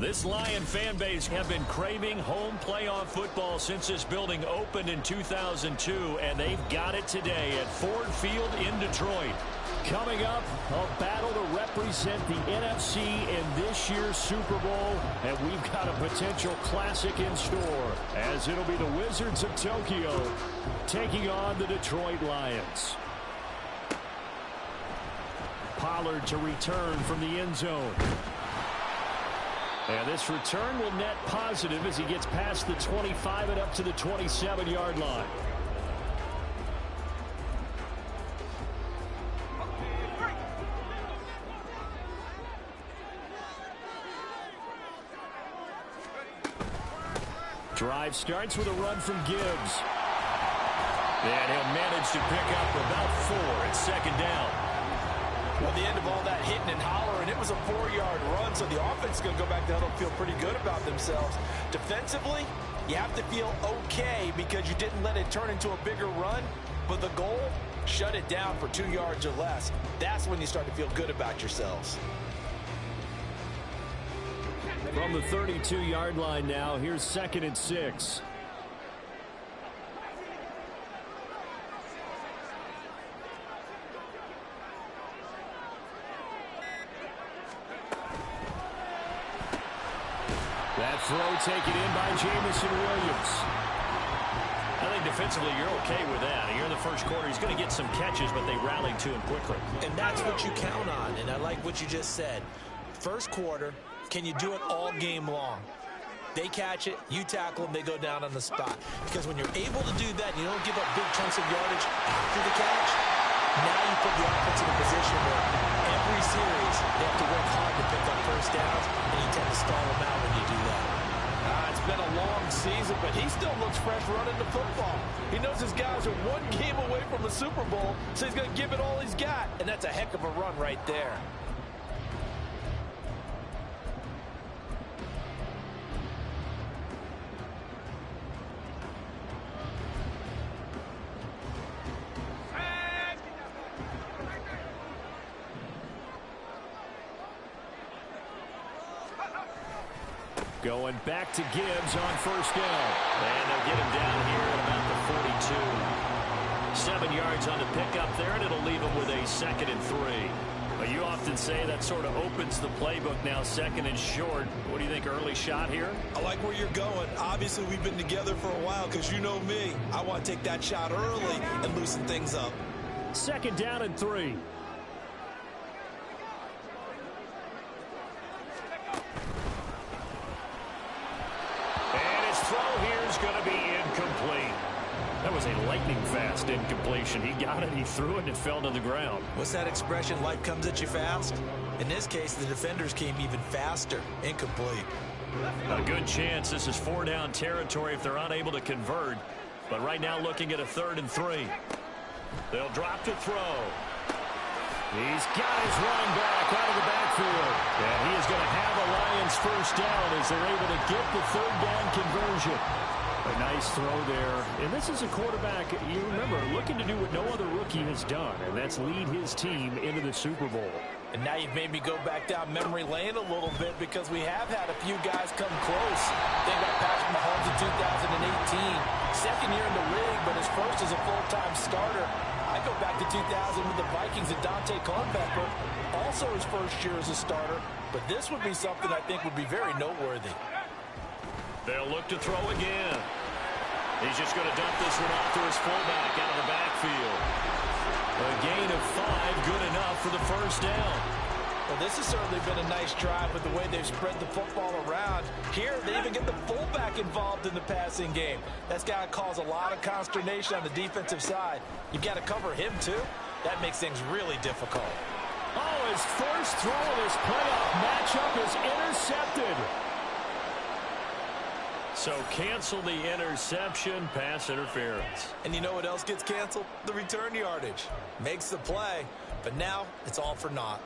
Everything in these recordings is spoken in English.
This Lion fan base have been craving home playoff football since this building opened in 2002, and they've got it today at Ford Field in Detroit. Coming up, a battle to represent the NFC in this year's Super Bowl, and we've got a potential classic in store, as it'll be the Wizards of Tokyo taking on the Detroit Lions. Pollard to return from the end zone. And this return will net positive as he gets past the 25 and up to the 27-yard line. Drive starts with a run from Gibbs. And he'll manage to pick up about 4 at second down. Well, the end of all that hitting and hollering, it was a 4-yard run, so the offense is going to go back to huddle and feel pretty good about themselves. Defensively, you have to feel okay because you didn't let it turn into a bigger run, but the goal, shut it down for 2 yards or less. That's when you start to feel good about yourselves. From the 32-yard line now, here's 2nd and 6. That throw taken in by Jameson Williams. I think defensively you're okay with that. Here in the first quarter, he's going to get some catches, but they rallied to him quickly. And that's what you count on, and I like what you just said. First quarter, can you do it all game long? They catch it, you tackle them, they go down on the spot. Because when you're able to do that, and you don't give up big chunks of yardage after the catch, now you put the offense in a position where every series they have to work hard to pick up first downs, and you tend to stall them out when you do that. It's been a long season, but he still looks fresh running the football. He knows his guys are one game away from a Super Bowl, so he's going to give it all he's got, and that's a heck of a run right there. Going back to Gibbs on first down. And they'll get him down here at about the 42. 7 yards on the pickup there, and it'll leave him with a 2nd and 3. But you often say that sort of opens the playbook now, 2nd and short. What do you think, early shot here? I like where you're going. Obviously, we've been together for a while because you know me. I want to take that shot early and loosen things up. 2nd down and 3. Going to be incomplete. That was a lightning-fast incompletion. He got it, he threw it, and it fell to the ground. What's that expression, life comes at you fast? In this case, the defenders came even faster. Incomplete. A good chance this is 4-down territory if they're unable to convert. But right now looking at a 3rd and 3. They'll drop to throw. He's got his running back out of the backfield. And he is going to have a Lions first down as they're able to get the 3rd down conversion. A nice throw there. And this is a quarterback, you remember, looking to do what no other rookie has done, and that's lead his team into the Super Bowl. And now you've made me go back down memory lane a little bit because we have had a few guys come close. Think about Patrick Mahomes in 2018. 2nd year in the league, but his first as a full-time starter. I go back to 2000 with the Vikings and Dante Culpepper. Also his first year as a starter. But this would be something I think would be very noteworthy. They'll look to throw again. He's just going to dump this one off to his fullback out of the backfield. A gain of 5, good enough for the first down. Well, this has certainly been a nice drive with the way they've spread the football around. Here, they even get the fullback involved in the passing game. That's got to cause a lot of consternation on the defensive side. You've got to cover him, too. That makes things really difficult. Oh, his first throw of this playoff matchup is intercepted. So cancel the interception, pass interference. And you know what else gets canceled? The return yardage. Makes the play, but now it's all for naught.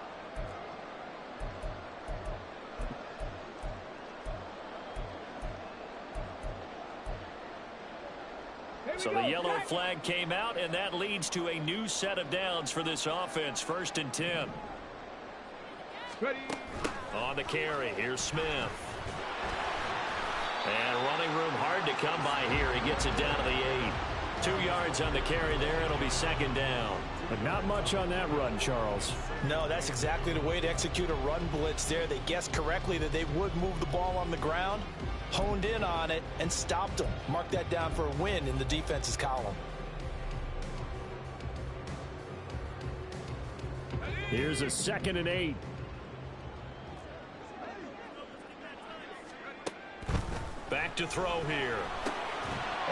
So the yellow flag came out, and that leads to a new set of downs for this offense. 1st and 10. Ready. On the carry, here's Smith. And running room hard to come by here. He gets it down to the 8. 2 yards on the carry there. It'll be second down. But not much on that run, Charles. No, that's exactly the way to execute a run blitz there. They guessed correctly that they would move the ball on the ground, honed in on it, and stopped them. Mark that down for a win in the defense's column. Here's a 2nd and 8. Back to throw here.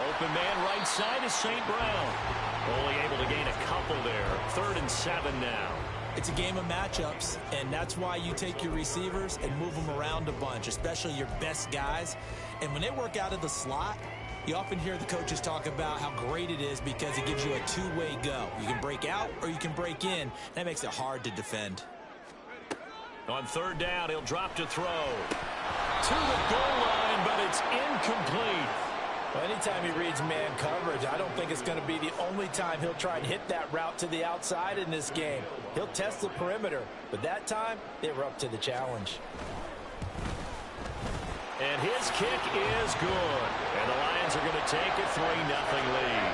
Open man right side is St. Brown. Only able to gain a couple there. 3rd and 7 now. It's a game of matchups, and that's why you take your receivers and move them around a bunch, especially your best guys. And when they work out of the slot, you often hear the coaches talk about how great it is because it gives you a two-way go. You can break out or you can break in. That makes it hard to defend. On 3rd down, he'll drop to throw. To the goal line, but it's incomplete. Well, anytime he reads man coverage, I don't think it's going to be the only time he'll try and hit that route to the outside in this game. He'll test the perimeter, but that time, they were up to the challenge. And his kick is good. And the Lions are going to take a 3-0 lead.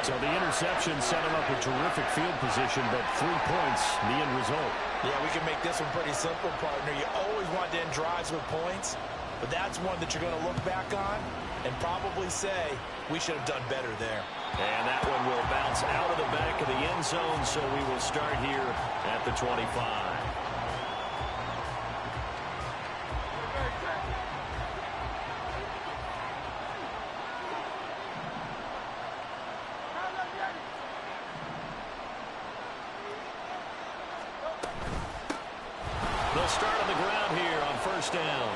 So the interception set him up with terrific field position, but 3 points, the end result. Yeah, we can make this one pretty simple, partner. You always want to end drives with points, but that's one that you're going to look back on and probably say, we should have done better there. And that one will bounce out of the back of the end zone, so we will start here at the 25. They'll start on the ground here on 1st down.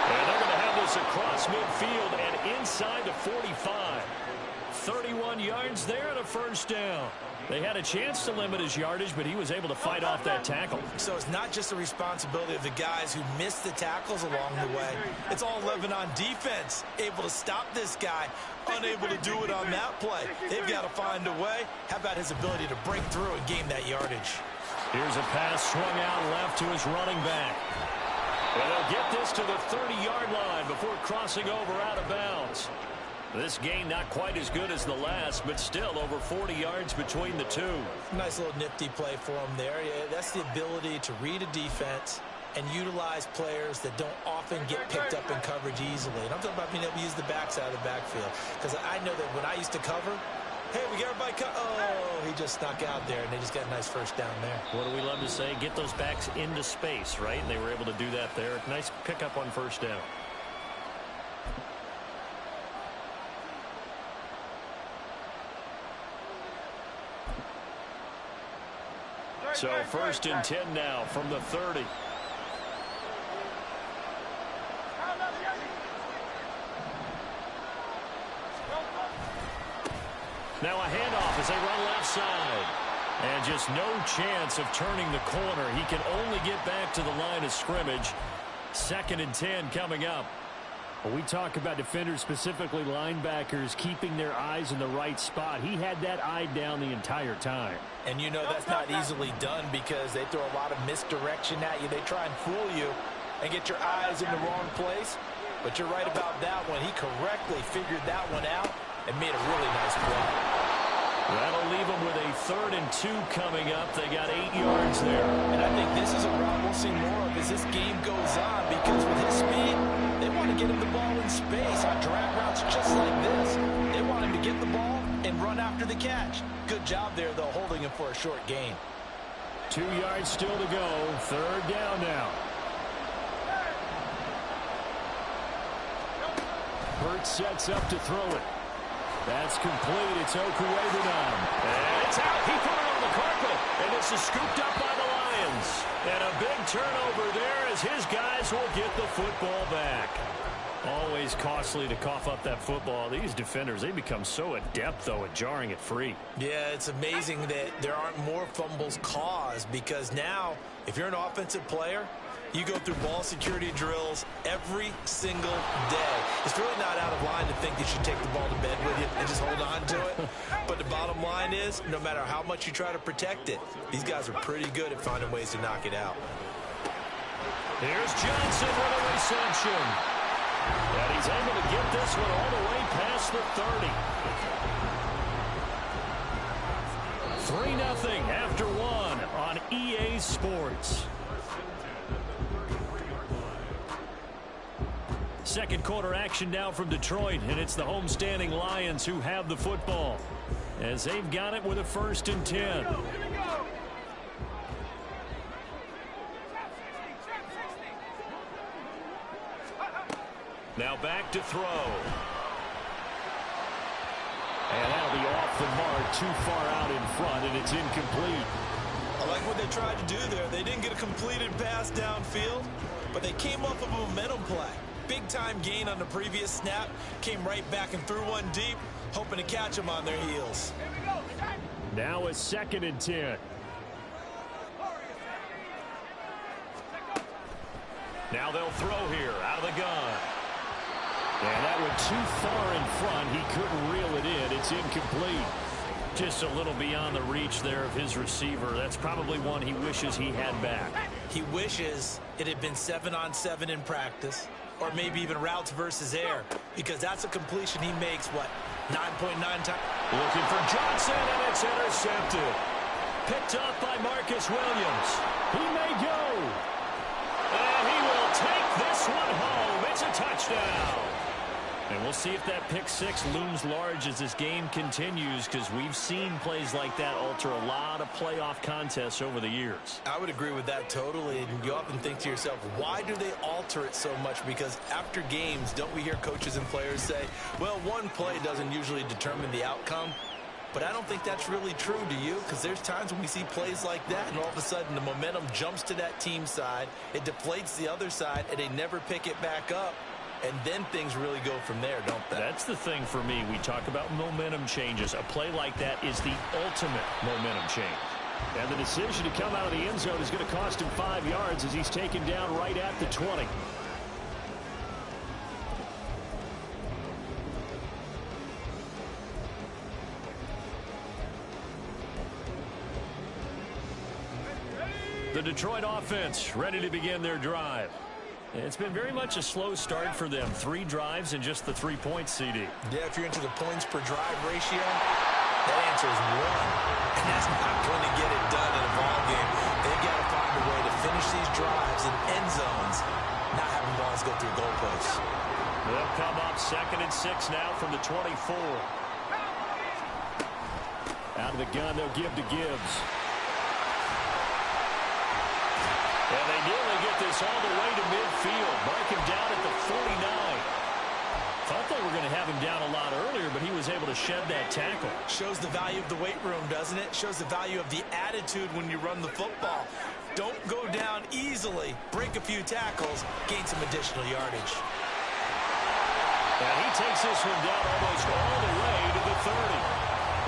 And they're going to have this across midfield and inside the 45. 31 yards there and a 1st down. They had a chance to limit his yardage, but he was able to fight off that tackle. So it's not just the responsibility of the guys who missed the tackles along the way. It's all Lebanon defense, able to stop this guy, unable to do it on that play. They've got to find a way. How about his ability to break through and gain that yardage? Here's a pass swung out left to his running back. And they'll get this to the 30-yard line before crossing over out of bounds. This gain not quite as good as the last, but still over 40 yards between the two. Nice little nifty play for him there. Yeah, that's the ability to read a defense and utilize players that don't often get picked up in coverage easily. And I'm talking about being able to use the backside of the backfield. Because I know that when I used to cover, hey, we got everybody oh, he just snuck out there, and they just got a nice 1st down there. What do we love to say? Get those backs into space, right? And they were able to do that there. Nice pickup on 1st down. So 1st and 10 now from the 30. Now a handoff as they run left side. And just no chance of turning the corner. He can only get back to the line of scrimmage. 2nd and 10 coming up. When we talk about defenders, specifically linebackers, keeping their eyes in the right spot, he had that eye down the entire time. And you know that's not easily done because they throw a lot of misdirection at you. They try and fool you and get your eyes in the wrong place. But you're right about that one. He correctly figured that one out and made a really nice play. That'll leave them with a 3rd and 2 coming up. They got 8 yards there. And I think this is a route we'll see more of as this game goes on because with his speed, they want to get him the ball in space on drag routes just like this. They want him to get the ball and run after the catch. Good job there, though, holding him for a short gain. 2 yards still to go. 3rd down now. Hurts sets up to throw it. That's complete. It's Okuegbunam. And it's out. He put it on the carpet. And this is scooped up by the Lions. And a big turnover there as his guys will get the football back. Always costly to cough up that football. These defenders, they become so adept, though, at jarring it free. Yeah, it's amazing that there aren't more fumbles caused because now, if you're an offensive player, you go through ball security drills every single day. It's really not out of line to think that you take the ball to bed with you and just hold on to it. But the bottom line is, no matter how much you try to protect it, these guys are pretty good at finding ways to knock it out. Here's Johnson with a reception. And he's able to get this one all the way past the 30. 3-0 after one on EA Sports. Second quarter action now from Detroit, and it's the homestanding Lions who have the football as they've got it with a 1st and 10. Now back to throw. And that'll be off the mark, too far out in front, and it's incomplete. I like what they tried to do there. They didn't get a completed pass downfield, but they came off of a momentum play. Big-time gain on the previous snap, came right back and threw one deep, hoping to catch them on their heels. Now a 2nd and 10. Now they'll throw here out of the gun. And that went too far in front. He couldn't reel it in. It's incomplete. Just a little beyond the reach there of his receiver. That's probably one he wishes he had back. He wishes it had been 7-on-7 in practice, or maybe even routes versus air, because that's a completion he makes, what, 9.9 times? Looking for Johnson, and it's intercepted. Picked up by Marcus Williams. He may go. And he will take this one home. It's a touchdown. And we'll see if that pick six looms large as this game continues, because we've seen plays like that alter a lot of playoff contests over the years. I would agree with that totally. And you often think to yourself, why do they alter it so much? Because after games, don't we hear coaches and players say, well, one play doesn't usually determine the outcome? But I don't think that's really true, do you? Because there's times when we see plays like that, and all of a sudden the momentum jumps to that team side, it deflates the other side, and they never pick it back up. And then things really go from there, don't they? That's the thing for me. We talk about momentum changes. A play like that is the ultimate momentum change. And the decision to come out of the end zone is going to cost him 5 yards as he's taken down right at the 20. The Detroit offense ready to begin their drive. It's been very much a slow start for them. 3 drives and just the 3-point CD. Yeah, if you're into the points per drive ratio, that answer is 1. And that's not going to get it done in a ball game. They've got to find a way to finish these drives in end zones, not having balls go through goalposts. They'll come up 2nd and 6 now from the 24. Out of the gun, they'll give to Gibbs. And they nearly get this all the way to midfield. Mark him down at the 49. Thought they were going to have him down a lot earlier, but he was able to shed that tackle. Shows the value of the weight room, doesn't it? Shows the value of the attitude when you run the football. Don't go down easily. Break a few tackles. Gain some additional yardage. And he takes this one down almost all the way to the 30.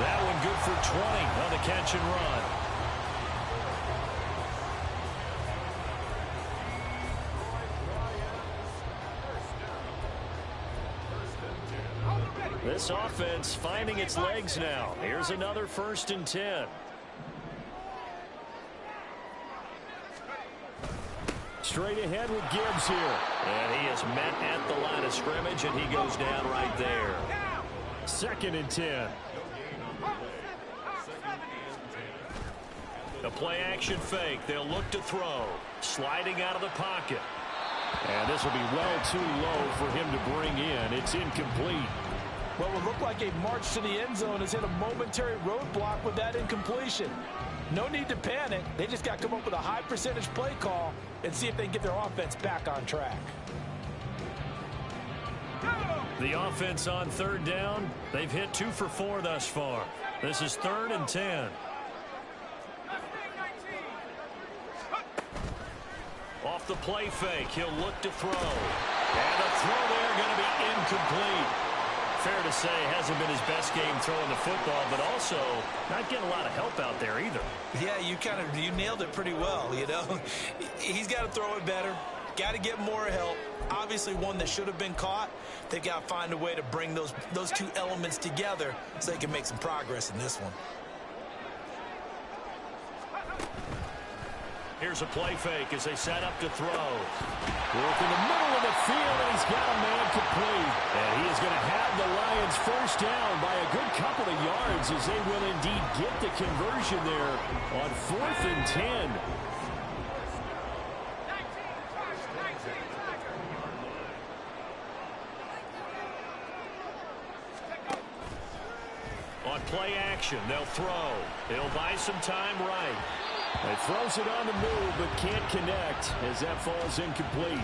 That one good for 20 on the catch and run. This offense finding its legs now. Here's another 1st and 10. Straight ahead with Gibbs here. And he is met at the line of scrimmage, and he goes down right there. 2nd and 10. A play action fake. They'll look to throw. Sliding out of the pocket. And this will be well too low for him to bring in. It's incomplete. Well, it looked like a march to the end zone has hit a momentary roadblock with that incompletion. No need to panic. They just got to come up with a high percentage play call and see if they can get their offense back on track. The offense on 3rd down. They've hit 2 for 4 thus far. This is 3rd and 10. Off the play fake, he'll look to throw. And the throw there going to be incomplete. Fair to say, hasn't been his best game throwing the football, but also not getting a lot of help out there either. Yeah, you nailed it pretty well, you know. He's got to throw it better. Got to get more help. Obviously one that should have been caught. They got to find a way to bring those 2 elements together so they can make some progress in this one. Here's a play fake as they set up to throw. Work in the middle of the field, and he's got a man complete. And he is going to have the Lions first down by a good couple of yards as they will indeed get the conversion there on 4th and 10. On play action, they'll throw. He'll buy some time right. He throws it on the move, but can't connect as that falls incomplete.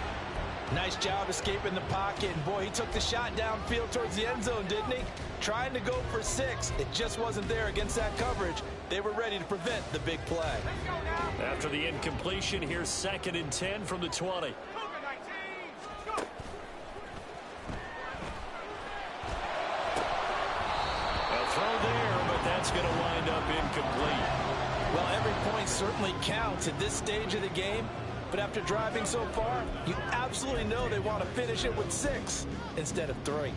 Nice job escaping the pocket. And boy, he took the shot downfield towards the end zone, didn't he? Trying to go for 6. It just wasn't there against that coverage. They were ready to prevent the big play. After the incompletion, here's 2nd and 10 from the 20. A throw there, but that's going to wind up incomplete. Well, every point certainly counts at this stage of the game. But after driving so far, you absolutely know they want to finish it with 6 instead of 3.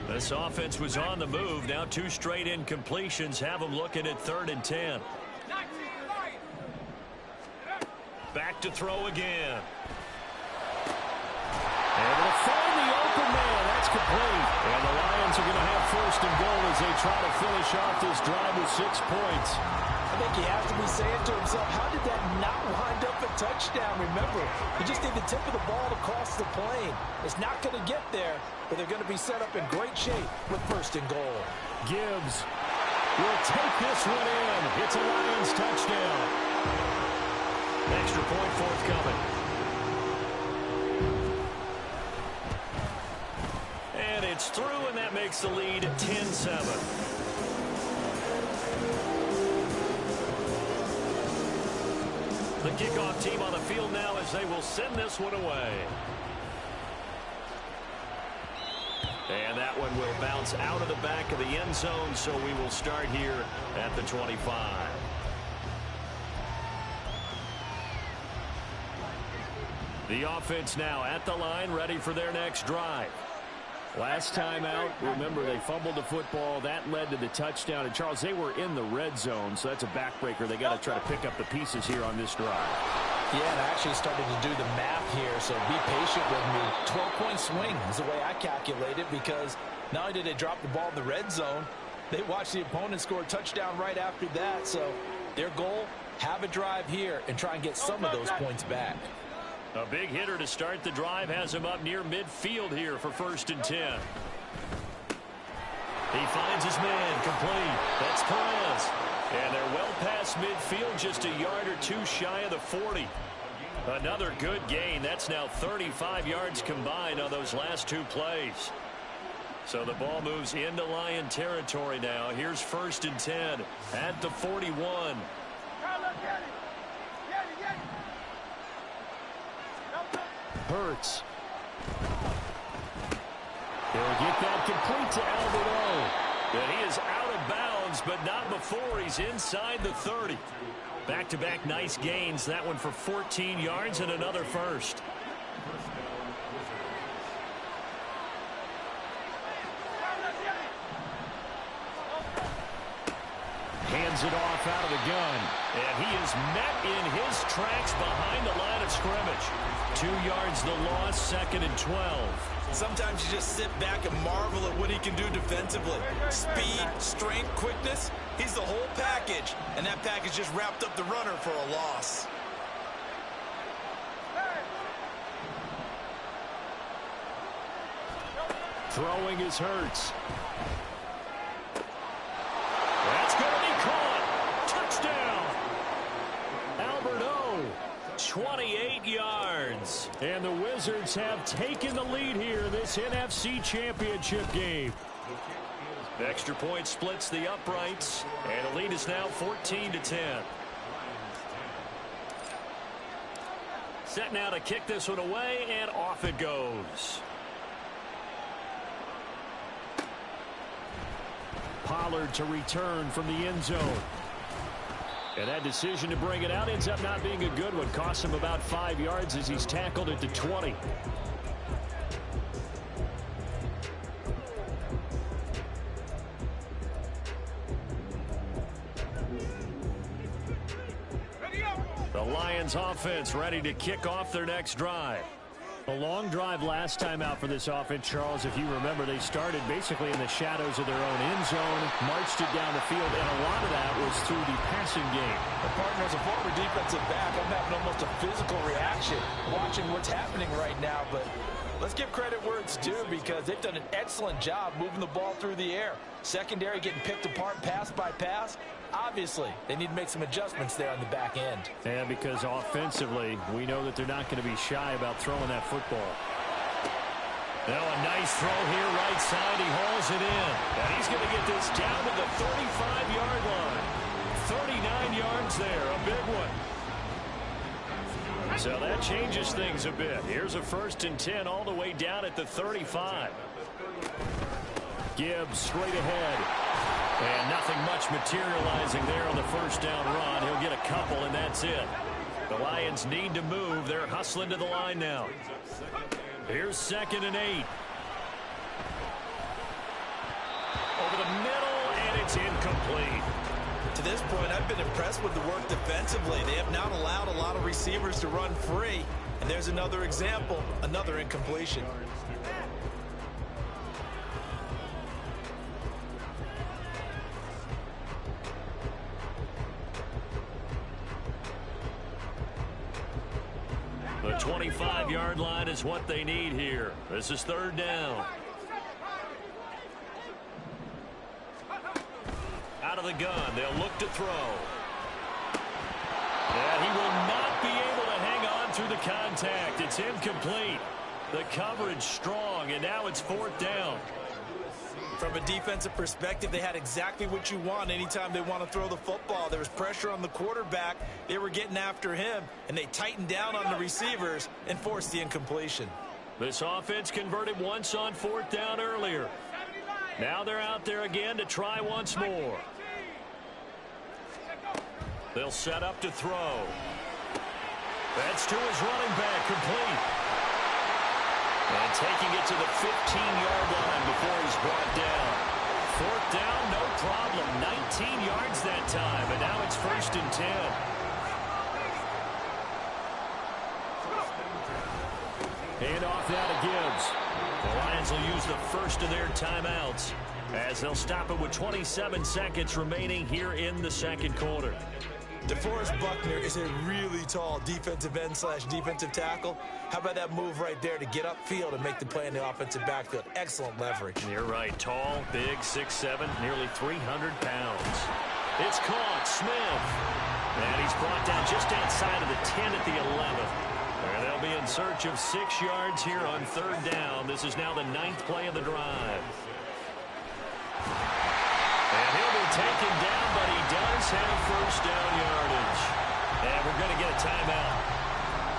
This offense was on the move. Now 2 straight incompletions have them looking at 3rd and 10. Back to throw again. Able to find the open man. That's complete. And the Lions are going to have 1st and goal as they try to finish off this drive with 6 points. I think he has to be saying to himself, how did that not wind up a touchdown? Remember, he just did the tip of the ball to cross the plane. It's not going to get there, but they're going to be set up in great shape with 1st and goal. Gibbs will take this one in. It's a Lions touchdown. Extra point forthcoming. And it's through, and that makes the lead 10-7. The kickoff team on the field now as they will send this one away. And that one will bounce out of the back of the end zone, so we will start here at the 25. The offense now at the line, ready for their next drive. Last time out, remember, they fumbled the football. That led to the touchdown. And, Charles, they were in the red zone, so that's a backbreaker. They got to try to pick up the pieces here on this drive. Yeah, and I actually started to do the math here, so be patient with me. 12-point swing is the way I calculate it, because not only did they drop the ball in the red zone, they watched the opponent score a touchdown right after that. So their goal, have a drive here and try and get some of those points back. A big hitter to start the drive has him up near midfield here for 1st and 10. He finds his man complete. That's Perez. And they're well past midfield, just a yard or 2 shy of the 40. Another good gain. That's now 35 yards combined on those last 2 plays. So the ball moves into Lion territory now. Here's 1st and 10 at the 41. Hurts. They'll get that complete to Albert O. And he is out of bounds, but not before he's inside the 30. Back-to-back nice gains. That one for 14 yards and another first. Hands it off out of the gun. And he is met in his tracks behind the line of scrimmage. 2 yards the loss, 2nd and 12. Sometimes you just sit back and marvel at what he can do defensively. Speed, strength, quickness. He's the whole package. And that package just wrapped up the runner for a loss. Throwing is Hurts. That's going to be caught. Touchdown. Albert O. 28 yards. And the Wizards have taken the lead here in this NFC Championship game. The extra point splits the uprights, and the lead is now 14-10. Set now to kick this one away, and off it goes. Pollard to return from the end zone. And that decision to bring it out ends up not being a good one. Costs him about 5 yards as he's tackled at the 20. Lions offense ready to kick off their next drive. A long drive last time out for this offense, Charles. If you remember, they started basically in the shadows of their own end zone, marched it down the field, and a lot of that was through the passing game. The partner, as a former defensive back, I'm having almost a physical reaction watching what's happening right now, but let's give credit where it's due because they've done an excellent job moving the ball through the air. Secondary getting picked apart pass by pass. Obviously, they need to make some adjustments there on the back end. And because offensively, we know that they're not going to be shy about throwing that football. Now a nice throw here, right side. He hauls it in. And he's going to get this down to the 35-yard line. 39 yards there, a big one. So that changes things a bit. Here's a 1st and 10 all the way down at the 35. Gibbs straight ahead. And nothing much materializing there on the first down run. He'll get a couple, and that's it. The Lions need to move. They're hustling to the line now. Here's 2nd and 8. Over the middle, and it's incomplete. To this point, I've been impressed with the work defensively. They have not allowed a lot of receivers to run free. And there's another example, another incompletion. The 25-yard line is what they need here. This is 3rd down. Out of the gun, they'll look to throw. And he will not be able to hang on through the contact. It's incomplete. The coverage strong, and now it's 4th down. From a defensive perspective, they had exactly what you want anytime they want to throw the football. There was pressure on the quarterback. They were getting after him, and they tightened down on the receivers and forced the incompletion. This offense converted once on 4th down earlier. Now they're out there again to try once more. They'll set up to throw. That's to his running back, complete. And taking it to the 15-yard line before he's brought down. 4th down, no problem. 19 yards that time, and now it's 1st and 10. Hand off now to Gibbs. The Lions will use the first of their timeouts as they'll stop it with 27 seconds remaining here in the 2nd quarter. DeForest Buckner is a really tall defensive end / defensive tackle. How about that move right there to get upfield and make the play in the offensive backfield? Excellent leverage. You're right. Tall, big, 6'7", nearly 300 pounds. It's caught. Smith. And he's brought down just outside of the 10 at the 11. And they'll be in search of 6 yards here on 3rd down. This is now the 9th play of the drive. And he'll be taken down, but he does have 1st down yardage. And we're going to get a timeout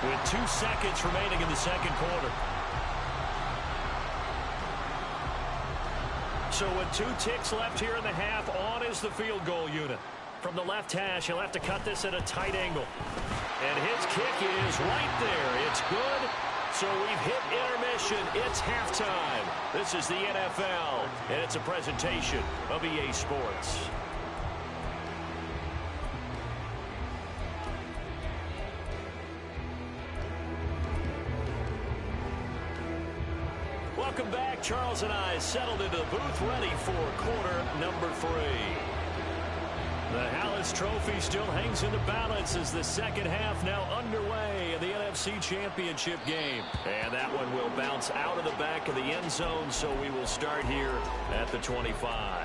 with 2 seconds remaining in the 2nd quarter. So with 2 ticks left here in the half, on is the field goal unit. From the left hash, he'll have to cut this at a tight angle. And his kick is right there. It's good. So we've hit intermission. It's halftime. This is the NFL, and it's a presentation of EA Sports. Welcome back. Charles and I settled into the booth, ready for quarter number 3. The Hallis Trophy still hangs in the balance as the 2nd half now underway in the NFC Championship game. And that one will bounce out of the back of the end zone, so we will start here at the 25.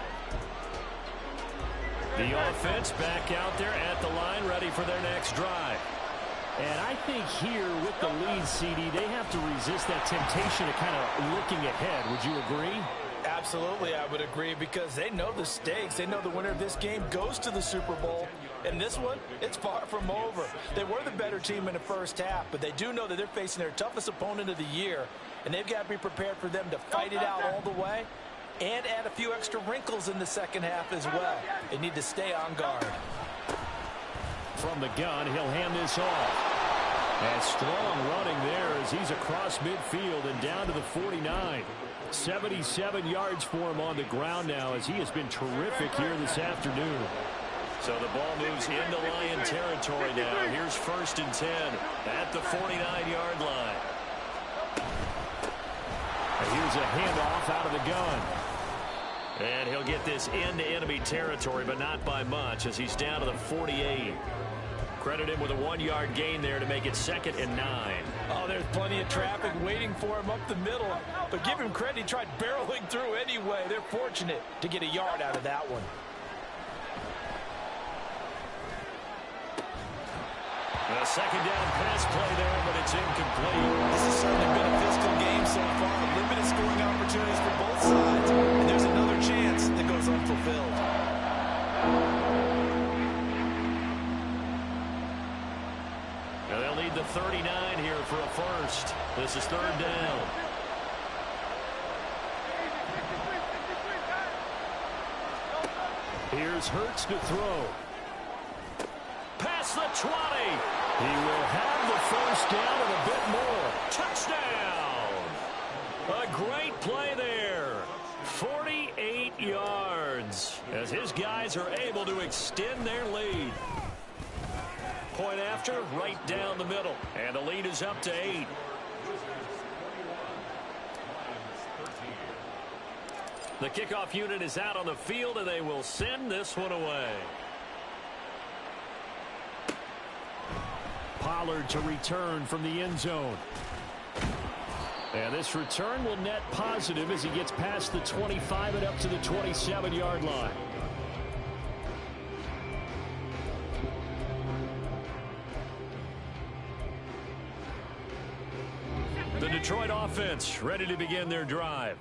The offense back out there at the line, ready for their next drive. And I think here with the lead, CD, they have to resist that temptation of kind of looking ahead. Would you agree? Absolutely, I would agree, because they know the stakes. They know the winner of this game goes to the Super Bowl. And this one, it's far from over. They were the better team in the first half, but they do know that they're facing their toughest opponent of the year, and they've got to be prepared for them to fight it out all the way and add a few extra wrinkles in the second half as well. They need to stay on guard. From the gun, he'll hand this off. And strong running there as he's across midfield and down to the 49. 77 yards for him on the ground now as he has been terrific here this afternoon. So the ball moves into Lion territory now. Here's 1st and 10 at the 49-yard line. And here's a handoff out of the gun. And he'll get this into enemy territory, but not by much as he's down to the 48. Credit him with a 1-yard gain there to make it 2nd and 9. Oh, there's plenty of traffic waiting for him up the middle. But give him credit, he tried barreling through anyway. They're fortunate to get a yard out of that one. A 2nd down pass play there, but it's incomplete. This has certainly been a physical game so far. Limited scoring opportunities for both sides. And there's another chance that goes unfulfilled. Now they'll need the 39 here for a first. This is 3rd down. Here's Hurts to throw. Past the 20. He will have the first down and a bit more. Touchdown! A great play there. 48 yards as his guys are able to extend their lead. Point after, right down the middle. And the lead is up to 8. The kickoff unit is out on the field, and they will send this one away. Pollard to return from the end zone. And this return will net positive as he gets past the 25 and up to the 27-yard line. The Detroit offense ready to begin their drive.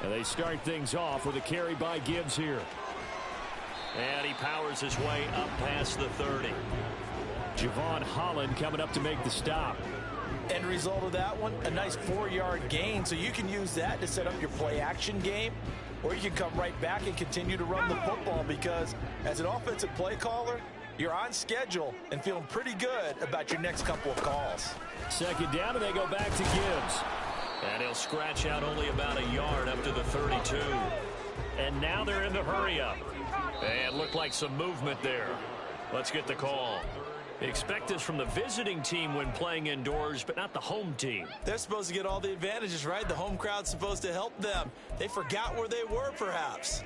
And they start things off with a carry by Gibbs here. And he powers his way up past the 30. Javon Holland coming up to make the stop. End result of that one, a nice 4-yard gain. So you can use that to set up your play-action game, or you can come right back and continue to run the football because as an offensive play caller, you're on schedule and feeling pretty good about your next couple of calls. 2nd down, and they go back to Gibbs. And he'll scratch out only about a yard up to the 32. And now they're in the hurry-up. And looked like some movement there. Let's get the call. Expect this from the visiting team when playing indoors, but not the home team. They're supposed to get all the advantages, right? The home crowd's supposed to help them. They forgot where they were, perhaps.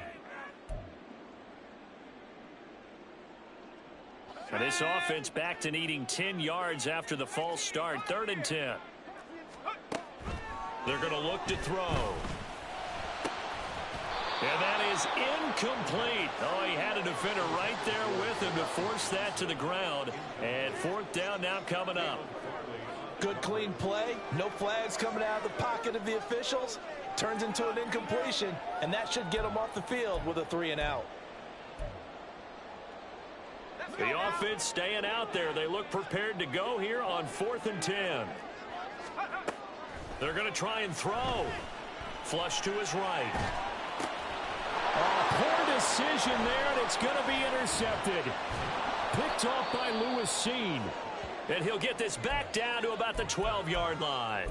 And this offense back to needing 10 yards after the false start. 3rd and 10. They're going to look to throw. And that is incomplete. Oh, he had a defender right there with him to force that to the ground. And 4th down now coming up. Good clean play. No flags coming out of the pocket of the officials. Turns into an incompletion, and that should get them off the field with a 3-and-out. The offense staying out there. They look prepared to go here on 4th and 10. They're going to try and throw. Flush to his right. Poor decision there, and it's going to be intercepted. Picked off by Lewis Cine. And he'll get this back down to about the 12-yard line.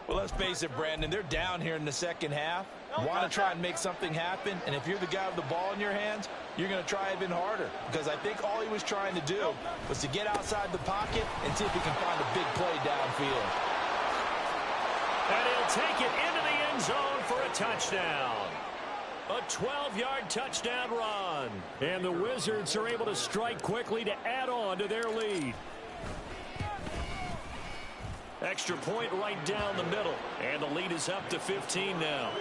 Well, let's face it, Brandon, they're down here in the second half. Want to try and make something happen, and if you're the guy with the ball in your hands, you're going to try even harder. Because I think all he was trying to do was to get outside the pocket and see if he can find a big play downfield. And he'll take it into the end zone for a touchdown. A 12-yard touchdown run. And the Wizards are able to strike quickly to add on to their lead. Extra point right down the middle. And the lead is up to 15 now.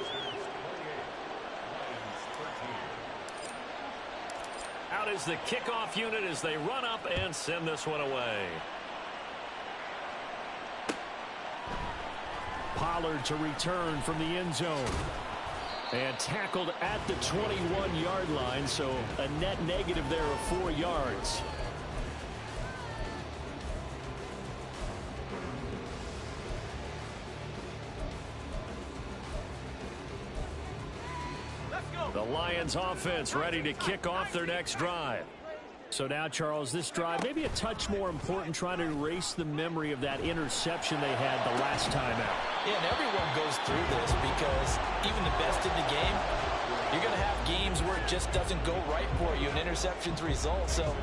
Out is the kickoff unit as they run up and send this one away. Pollard to return from the end zone. And tackled at the 21-yard line, so a net negative there of 4 yards. The Lions offense ready to kick off their next drive. So now, Charles, this drive maybe a touch more important, trying to erase the memory of that interception they had the last time out. Yeah, and everyone goes through this because even the best in the game, You're going to have games where it just doesn't go right for you, and interceptions result. So,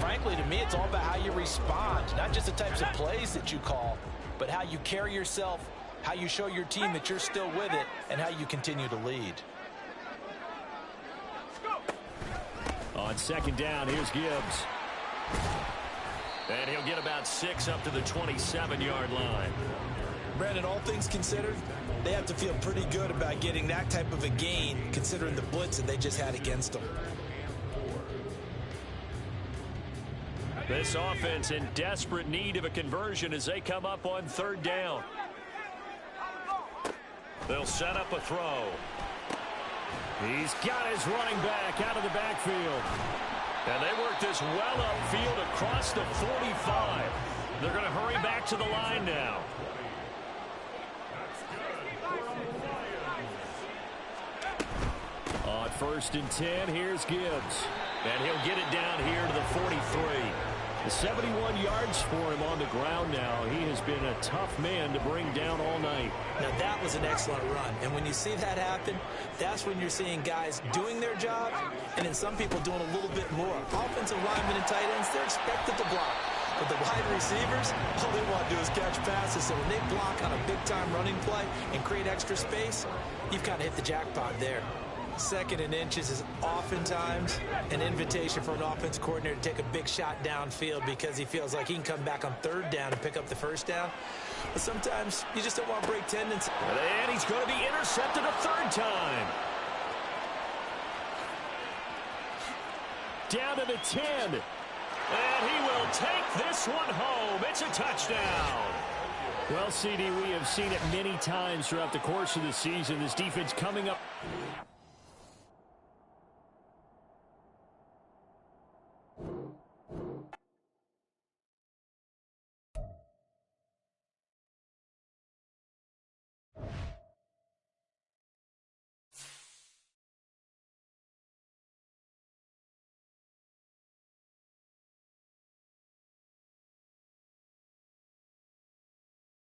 frankly, to me, it's all about how you respond, not just the types of plays that you call, but how you carry yourself, how you show your team that you're still with it, and how you continue to lead. On second down, here's Gibbs. And he'll get about 6 up to the 27-yard line. Brandon, all things considered, they have to feel pretty good about getting that type of a gain considering the blitz that they just had against them. This offense in desperate need of a conversion as they come up on third down. They'll set up a throw. He's got his running back out of the backfield. And they work this well upfield across the 45. They're going to hurry back to the line now. On 1st and 10, here's Gibbs. And he'll get it down here to the 43. The 71 yards for him on the ground now. He has been a tough man to bring down all night. Now, that was an excellent run. And when you see that happen, that's when you're seeing guys doing their job, and then some people doing a little bit more. Offensive linemen and tight ends, they're expected to block. But the wide receivers, all they want to do is catch passes. So when they block on a big-time running play and create extra space, you've kind of hit the jackpot there. 2nd and inches is oftentimes an invitation for an offensive coordinator to take a big shot downfield because he feels like he can come back on 3rd down and pick up the 1st down. But sometimes you just don't want to break tendons. And he's going to be intercepted a 3rd time. Down to the 10. And he will take this one home. It's a touchdown. Well, CD, we have seen it many times throughout the course of the season. This defense coming up.